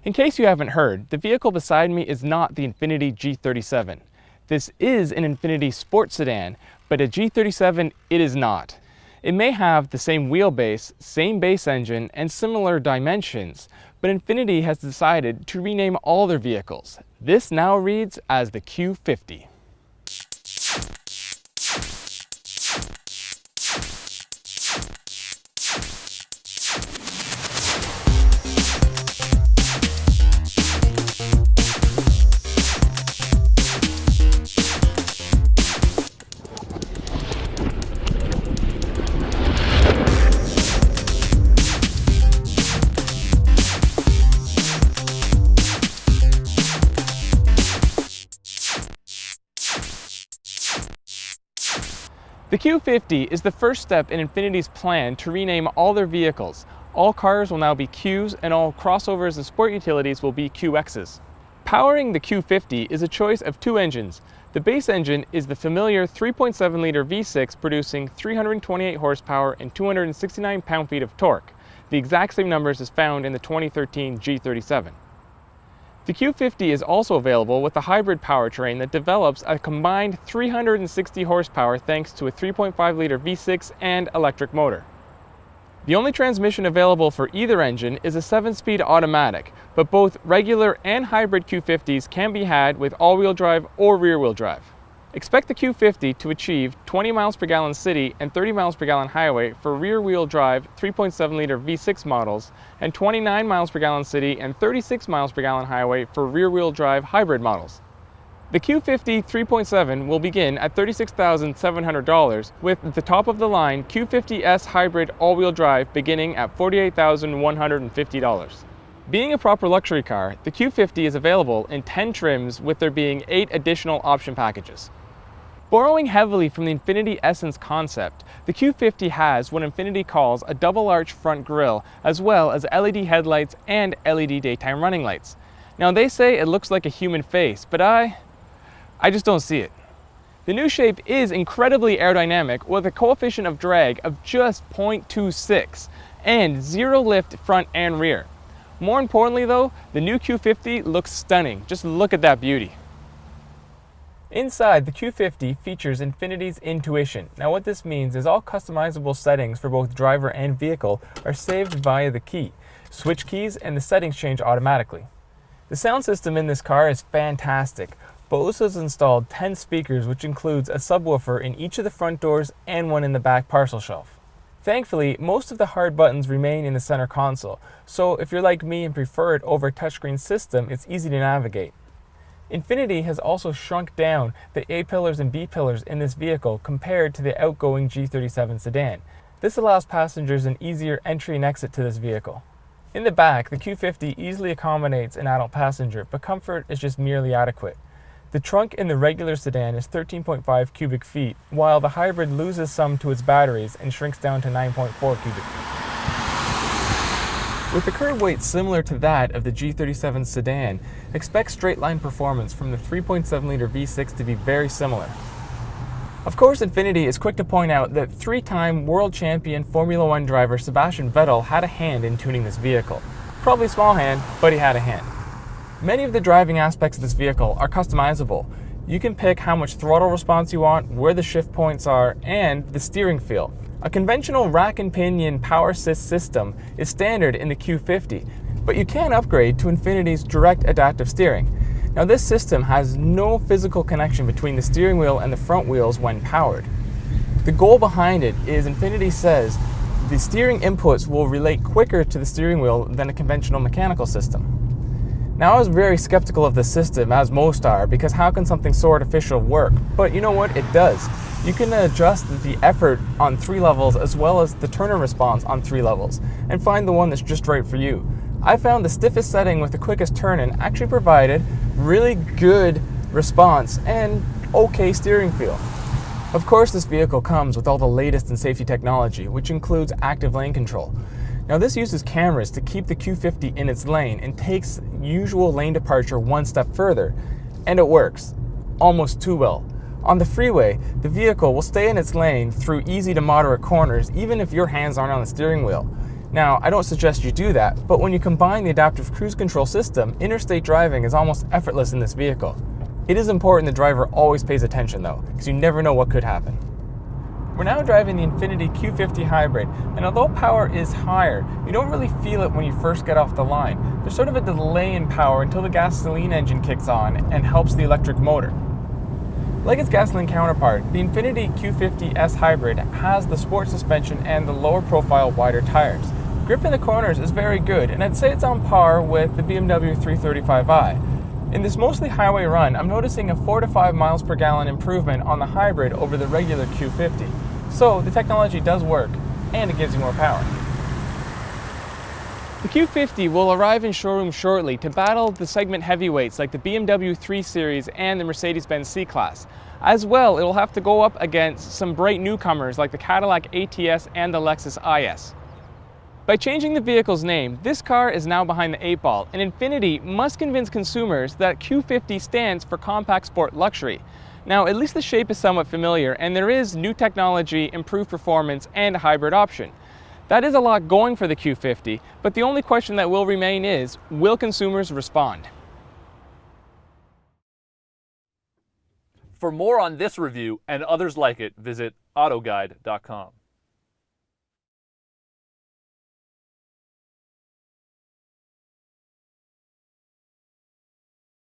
In case you haven't heard, the vehicle beside me is not the Infiniti G37. This is an Infiniti sports sedan, but a G37 it is not. It may have the same wheelbase, same base engine, and similar dimensions, but Infiniti has decided to rename all their vehicles. This now reads as the Q50. The Q50 is the first step in Infiniti's plan to rename all their vehicles. All cars will now be Qs and all crossovers and sport utilities will be QXs. Powering the Q50 is a choice of two engines. The base engine is the familiar 3.7-liter V6 producing 328 horsepower and 269 pound-feet of torque, the exact same numbers as found in the 2013 G37. The Q50 is also available with a hybrid powertrain that develops a combined 360 horsepower thanks to a 3.5-liter V6 and electric motor. The only transmission available for either engine is a 7-speed automatic, but both regular and hybrid Q50s can be had with all-wheel drive or rear-wheel drive. Expect the Q50 to achieve 20 miles per gallon city and 30 miles per gallon highway for rear-wheel drive 3.7-liter V6 models and 29 miles per gallon city and 36 miles per gallon highway for rear-wheel drive hybrid models. The Q50 3.7 will begin at $36,700 with the top-of-the-line Q50S hybrid all-wheel drive beginning at $48,150. Being a proper luxury car, the Q50 is available in 10 trims with there being 8 additional option packages. Borrowing heavily from the Infiniti Essence concept, the Q50 has what Infiniti calls a double-arch front grille, as well as LED headlights and LED daytime running lights. Now they say it looks like a human face, but I just don't see it. The new shape is incredibly aerodynamic with a coefficient of drag of just 0.26 and zero lift front and rear. More importantly though, the new Q50 looks stunning. Just look at that beauty. Inside, the Q50 features Infiniti's Intuition. Now what this means is all customizable settings for both driver and vehicle are saved via the key, switch keys, and the settings change automatically. The sound system in this car is fantastic. Bose has installed 10 speakers, which includes a subwoofer in each of the front doors and one in the back parcel shelf. Thankfully, most of the hard buttons remain in the center console, so if you're like me and prefer it over a touchscreen system, it's easy to navigate. Infiniti has also shrunk down the A-pillars and B-pillars in this vehicle compared to the outgoing G37 sedan. This allows passengers an easier entry and exit to this vehicle. In the back, the Q50 easily accommodates an adult passenger, but comfort is just merely adequate. The trunk in the regular sedan is 13.5 cubic feet, while the hybrid loses some to its batteries and shrinks down to 9.4 cubic feet. With the curb weight similar to that of the G37 sedan, expect straight-line performance from the 3.7-liter V6 to be very similar. Of course, Infiniti is quick to point out that 3-time world champion Formula One driver Sebastian Vettel had a hand in tuning this vehicle. Probably a small hand, but he had a hand. Many of the driving aspects of this vehicle are customizable. You can pick how much throttle response you want, where the shift points are, and the steering feel. A conventional rack and pinion power assist system is standard in the Q50, but you can upgrade to Infiniti's direct adaptive steering. Now this system has no physical connection between the steering wheel and the front wheels when powered. The goal behind it is Infiniti says the steering inputs will relate quicker to the steering wheel than a conventional mechanical system. Now I was very skeptical of the system, as most are, because how can something so artificial work? But you know what, it does. You can adjust the effort on 3 levels as well as the turner response on 3 levels and find the one that's just right for you. I found the stiffest setting with the quickest turn-in actually provided really good response and okay steering feel. Of course, this vehicle comes with all the latest in safety technology, which includes active lane control. Now this uses cameras to keep the Q50 in its lane and takes usual lane departure one step further, and it works, almost too well. On the freeway, the vehicle will stay in its lane through easy to moderate corners even if your hands aren't on the steering wheel. Now, I don't suggest you do that, but when you combine the adaptive cruise control system, interstate driving is almost effortless in this vehicle. It is important the driver always pays attention though, because you never know what could happen. We're now driving the Infiniti Q50 Hybrid, and although power is higher, you don't really feel it when you first get off the line. There's sort of a delay in power until the gasoline engine kicks on and helps the electric motor. Like its gasoline counterpart, the Infiniti Q50 S Hybrid has the sport suspension and the lower profile wider tires. Grip in the corners is very good, and I'd say it's on par with the BMW 335i. In this mostly highway run, I'm noticing a 4 to 5 miles per gallon improvement on the hybrid over the regular Q50. So the technology does work, and it gives you more power. The Q50 will arrive in showroom shortly to battle the segment heavyweights like the BMW 3 Series and the Mercedes-Benz C-Class. As well, it will have to go up against some bright newcomers like the Cadillac ATS and the Lexus IS. By changing the vehicle's name, this car is now behind the 8 ball, and Infiniti must convince consumers that Q50 stands for compact sport luxury. Now, at least the shape is somewhat familiar, and there is new technology, improved performance, and a hybrid option. That is a lot going for the Q50, but the only question that will remain is, will consumers respond? For more on this review and others like it, visit autoguide.com.